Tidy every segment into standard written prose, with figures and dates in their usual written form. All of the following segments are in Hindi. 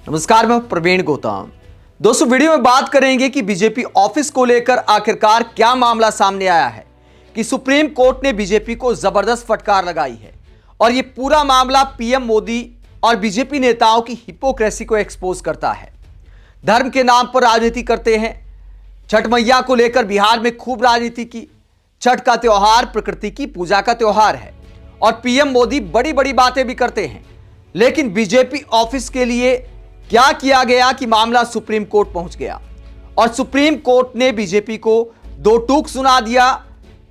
नमस्कार, मैं प्रवीण गौतम। दोस्तों, वीडियो में बात करेंगे कि बीजेपी ऑफिस को लेकर आखिरकार क्या मामला सामने आया है कि सुप्रीम कोर्ट ने बीजेपी को जबरदस्त फटकार लगाई है और यह पूरा मामला पीएम मोदी और बीजेपी नेताओं की हिपोक्रेसी को एक्सपोज करता है। धर्म के नाम पर राजनीति करते हैं। छठ मैया को लेकर बिहार में खूब राजनीति की। छठ का त्योहार प्रकृति की पूजा का त्योहार है और पीएम मोदी बड़ी बड़ी बातें भी करते हैं, लेकिन बीजेपी ऑफिस के लिए क्या किया गया कि मामला सुप्रीम कोर्ट पहुंच गया और सुप्रीम कोर्ट ने बीजेपी को दो टूक सुना दिया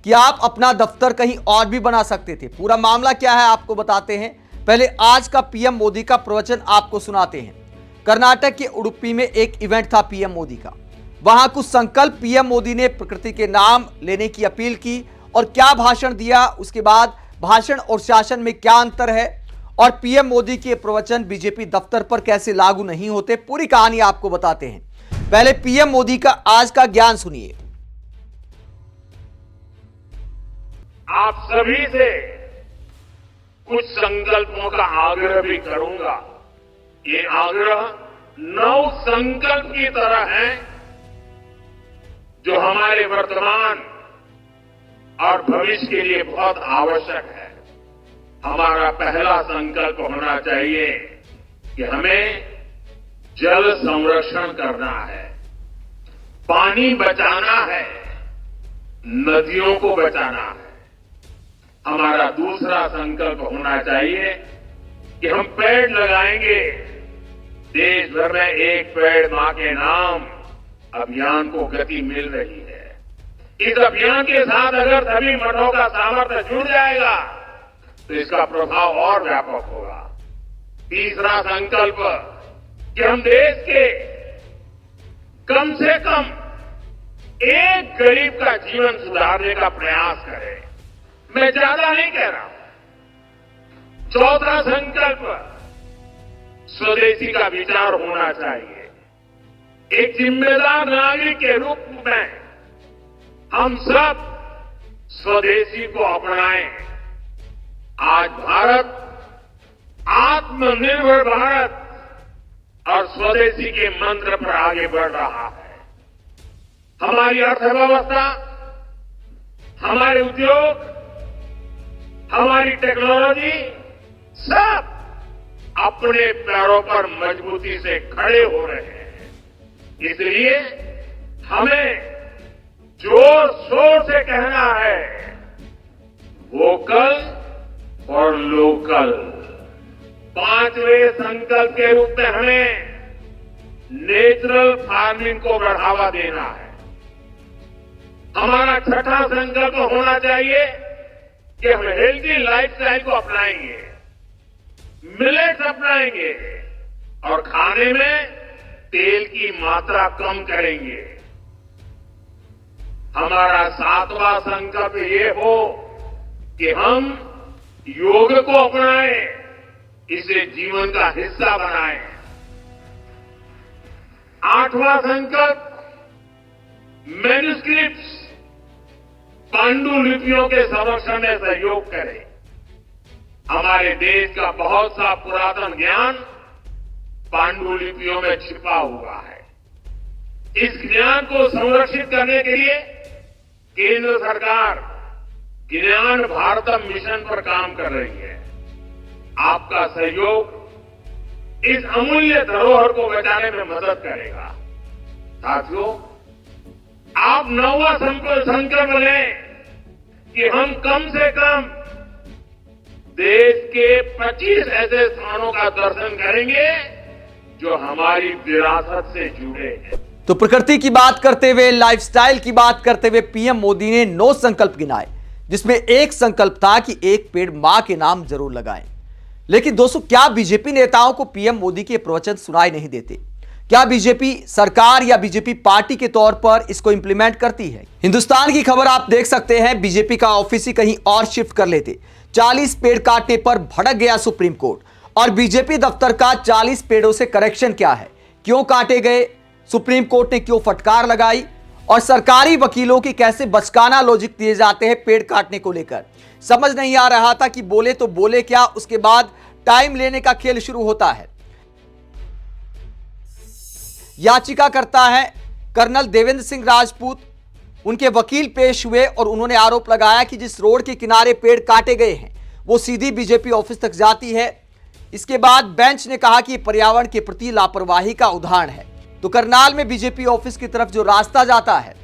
कि आप अपना दफ्तर कहीं और भी बना सकते थे। पूरा मामला क्या है आपको बताते हैं। पहले आज का पीएम मोदी का प्रवचन आपको सुनाते हैं। कर्नाटक के उडुपी में एक इवेंट था पीएम मोदी का। वहां कुछ संकल्प पीएम मोदी ने प्रकृति के नाम लेने की अपील की और क्या भाषण दिया, उसके बाद भाषण और शासन में क्या अंतर है और पीएम मोदी के प्रवचन बीजेपी दफ्तर पर कैसे लागू नहीं होते, पूरी कहानी आपको बताते हैं। पहले पीएम मोदी का आज का ज्ञान सुनिए। आप सभी से कुछ संकल्पों का आग्रह भी करूंगा। ये आग्रह 9 संकल्प की तरह है जो हमारे वर्तमान और भविष्य के लिए बहुत आवश्यक है। हमारा पहला संकल्प होना चाहिए कि हमें जल संरक्षण करना है, पानी बचाना है, नदियों को बचाना है। हमारा दूसरा संकल्प होना चाहिए कि हम पेड़ लगाएंगे। देश भर में एक पेड़ मां के नाम अभियान को गति मिल रही है। इस अभियान के साथ अगर सभी मठों का सामर्थ्य जुड़ जाएगा तो इसका प्रभाव और व्यापक होगा। तीसरा संकल्प कि हम देश के कम से कम एक गरीब का जीवन सुधारने का प्रयास करें। मैं ज्यादा नहीं कह रहा हूं। चौथा संकल्प स्वदेशी का विचार होना चाहिए। एक जिम्मेदार नागरिक के रूप में हम सब स्वदेशी को अपनाएं। आज भारत आत्मनिर्भर भारत और स्वदेशी के मंत्र पर आगे बढ़ रहा है। हमारी अर्थव्यवस्था, हमारे उद्योग, हमारी टेक्नोलॉजी सब अपने पैरों पर मजबूती से खड़े हो रहे हैं। इसलिए हमें जोर शोर से कहना है, वोकल और लोकल। 5वें संकल्प के रूप में हमें नेचुरल फार्मिंग को बढ़ावा देना है। हमारा छठा संकल्प होना चाहिए कि हम हेल्दी लाइफस्टाइल को अपनाएंगे, मिलेट्स अपनाएंगे और खाने में तेल की मात्रा कम करेंगे। हमारा 7वां संकल्प ये हो कि हम योग को अपनाएं, इसे जीवन का हिस्सा बनाएं। 8वां संकल्प मैन्युस्क्रिप्ट्स, पांडुलिपियों के संरक्षण में सहयोग करें। हमारे देश का बहुत सा पुरातन ज्ञान पांडुलिपियों में छिपा हुआ है। इस ज्ञान को संरक्षित करने के लिए केंद्र सरकार ज्ञान भारतम मिशन पर काम कर रही है। आपका सहयोग इस अमूल्य धरोहर को बचाने में मदद करेगा। साथियों, आप 9वां संकल्प लें कि हम कम से कम देश के 25 ऐसे स्थानों का दर्शन करेंगे जो हमारी विरासत से जुड़े हैं। तो प्रकृति की बात करते हुए, लाइफस्टाइल की बात करते हुए पीएम मोदी ने 9 संकल्प गिनाए, जिसमें एक संकल्प था कि एक पेड़ मां के नाम जरूर लगाएं। लेकिन दोस्तों, क्या बीजेपी नेताओं को पीएम मोदी के प्रवचन सुनाई नहीं देते? क्या बीजेपी सरकार या बीजेपी पार्टी के तौर पर इसको इंप्लीमेंट करती है? हिंदुस्तान की खबर आप देख सकते हैं। बीजेपी का ऑफिस ही कहीं और शिफ्ट कर लेते। 40 पेड़ काटने पर भड़क गया सुप्रीम कोर्ट और बीजेपी दफ्तर का 40 पेड़ों से करेक्शन क्या है, क्यों काटे गए, सुप्रीम कोर्ट ने क्यों फटकार लगाई और सरकारी वकीलों की कैसे बचकाना लॉजिक दिए जाते हैं पेड़ काटने को लेकर। समझ नहीं आ रहा था कि बोले तो बोले क्या, उसके बाद टाइम लेने का खेल शुरू होता है। याचिकाकर्ता है कर्नल देवेंद्र सिंह राजपूत। उनके वकील पेश हुए और उन्होंने आरोप लगाया कि जिस रोड के किनारे पेड़ काटे गए हैं वो सीधी बीजेपी ऑफिस तक जाती है। इसके बाद बेंच ने कहा कि ये पर्यावरण के प्रति लापरवाही का उदाहरण है। तो करनाल में बीजेपी ऑफिस की तरफ जो रास्ता जाता है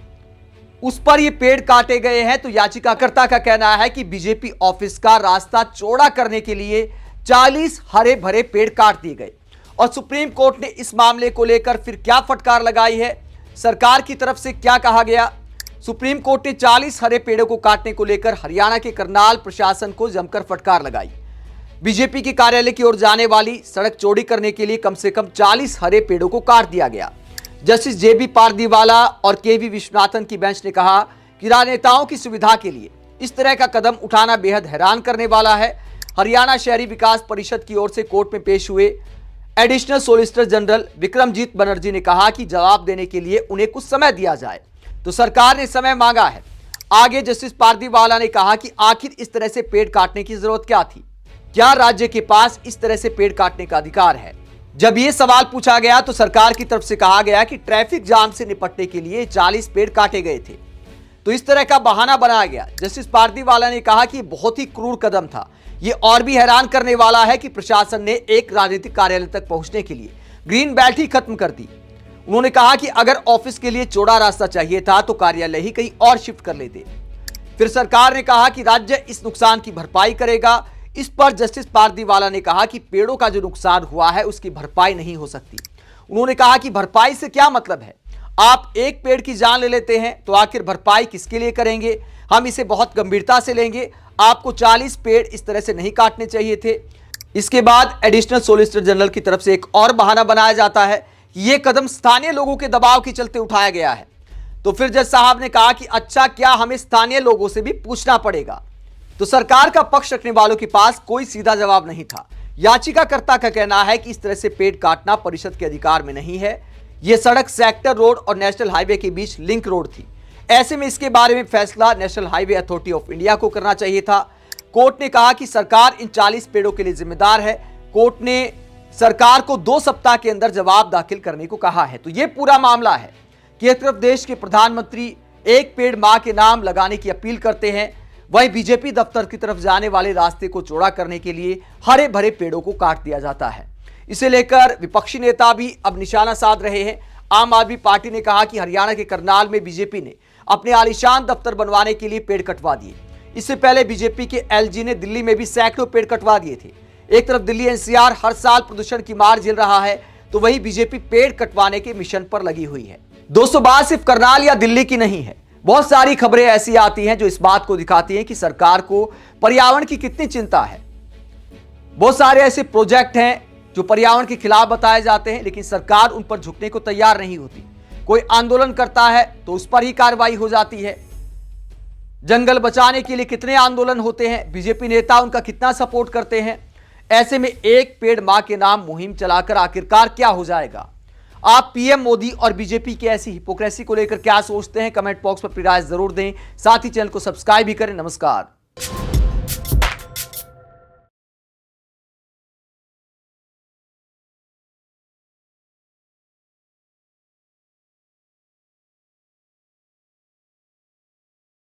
उस पर ये पेड़ काटे गए हैं। तो याचिकाकर्ता का कहना है कि बीजेपी ऑफिस का रास्ता चौड़ा करने के लिए 40 हरे भरे पेड़ काट दिए गए। और सुप्रीम कोर्ट ने इस मामले को लेकर फिर क्या फटकार लगाई है, सरकार की तरफ से क्या कहा गया। सुप्रीम कोर्ट ने 40 हरे पेड़ों को काटने को लेकर हरियाणा के करनाल प्रशासन को जमकर फटकार लगाई। बीजेपी के कार्यालय की ओर जाने वाली सड़क चौड़ी करने के लिए कम से कम 40 हरे पेड़ों को काट दिया गया। जस्टिस जेबी पारदीवाला और केवी विश्वनाथन की बेंच ने कहा कि राजनेताओं की सुविधा के लिए इस तरह का कदम उठाना बेहद हैरान करने वाला है। हरियाणा शहरी विकास परिषद की ओर से कोर्ट में पेश हुए additional solicitor general Vikramjit Banerjee ने कहा कि जवाब देने के लिए उन्हें कुछ समय दिया जाए। तो सरकार ने समय मांगा है। आगे जस्टिस पारदीवाला ने कहा कि आखिर इस तरह से पेड़ काटने की जरूरत क्या थी, क्या राज्य के पास इस तरह से पेड़ काटने का अधिकार है। जब यह सवाल पूछा गया तो सरकार की तरफ से कहा गया कि ट्रैफिक जाम से निपटने के लिए 40 पेड़ काटे गए थे। तो इस तरह का बहाना बनाया गया। जस्टिस पारदीवाला ने कहा कि बहुत ही क्रूर कदम था। यह और भी हैरान करने वाला है कि प्रशासन ने एक राजनीतिक कार्यालय तक पहुंचने के लिए ग्रीन बेल्ट ही खत्म कर दी। उन्होंने कहा कि अगर ऑफिस के लिए चौड़ा रास्ता चाहिए था तो कार्यालय ही कहीं और शिफ्ट कर लेते। फिर सरकार ने कहा कि राज्य इस नुकसान की भरपाई करेगा। इस पर जस्टिस पारदीवाला ने कहा कि पेड़ों का जो नुकसान हुआ है उसकी भरपाई नहीं हो सकती। उन्होंने कहा कि भरपाई से क्या मतलब है, आप एक पेड़ की जान ले लेते हैं तो आखिर भरपाई किसके लिए करेंगे। हम इसे बहुत गंभीरता से लेंगे। आपको 40 पेड़ इस तरह से नहीं काटने चाहिए थे। इसके बाद एडिशनल सोलिसिटर जनरल की तरफ से एक और बहाना बनाया जाता है कि यह कदम स्थानीय लोगों के दबाव के चलते उठाया गया है। तो फिर जज साहब ने कहा कि अच्छा, क्या हमें स्थानीय लोगों से भी पूछना पड़ेगा। तो सरकार का पक्ष रखने वालों के पास कोई सीधा जवाब नहीं था। याचिकाकर्ता का कहना है कि इस तरह से पेड़ काटना परिषद के अधिकार में नहीं है। यह सड़क सेक्टर रोड और नेशनल हाईवे के बीच लिंक रोड थी। ऐसे में इसके बारे में फैसला national highway authority of India को करना चाहिए था। कोर्ट ने कहा कि सरकार इन 40 पेड़ों के लिए जिम्मेदार है। कोर्ट ने सरकार को 2 सप्ताह के अंदर जवाब दाखिल करने को कहा है। तो यह पूरा मामला है कि एक तरफ देश के प्रधानमंत्री एक पेड़ मां के नाम लगाने की अपील करते हैं, वहीं बीजेपी दफ्तर की तरफ जाने वाले रास्ते को चौड़ा करने के लिए हरे भरे पेड़ों को काट दिया जाता है। इसे लेकर विपक्षी नेता भी अब निशाना साध रहे हैं। आम आदमी पार्टी ने कहा कि हरियाणा के करनाल में बीजेपी ने अपने आलीशान दफ्तर बनवाने के लिए पेड़ कटवा दिए। इससे पहले बीजेपी के एलजी ने दिल्ली में भी सैकड़ों पेड़ कटवा दिए थे। एक तरफ दिल्ली एनसीआर हर साल प्रदूषण की मार झेल रहा है तो वहीं बीजेपी पेड़ कटवाने के मिशन पर लगी हुई है। दोस्तों, बात सिर्फ करनाल या दिल्ली की नहीं है। बहुत सारी खबरें ऐसी आती हैं जो इस बात को दिखाती हैं कि सरकार को पर्यावरण की कितनी चिंता है। बहुत सारे ऐसे प्रोजेक्ट हैं जो पर्यावरण के खिलाफ बताए जाते हैं, लेकिन सरकार उन पर झुकने को तैयार नहीं होती। कोई आंदोलन करता है तो उस पर ही कार्रवाई हो जाती है। जंगल बचाने के लिए कितने आंदोलन होते हैं, बीजेपी नेता उनका कितना सपोर्ट करते हैं। ऐसे में एक पेड़ मां के नाम मुहिम चलाकर आखिरकार क्या हो जाएगा। आप पीएम मोदी और बीजेपी की ऐसी हिपोक्रेसी को लेकर क्या सोचते हैं, कमेंट बॉक्स पर अपनी राय जरूर दें। साथ ही चैनल को सब्सक्राइब भी करें। नमस्कार।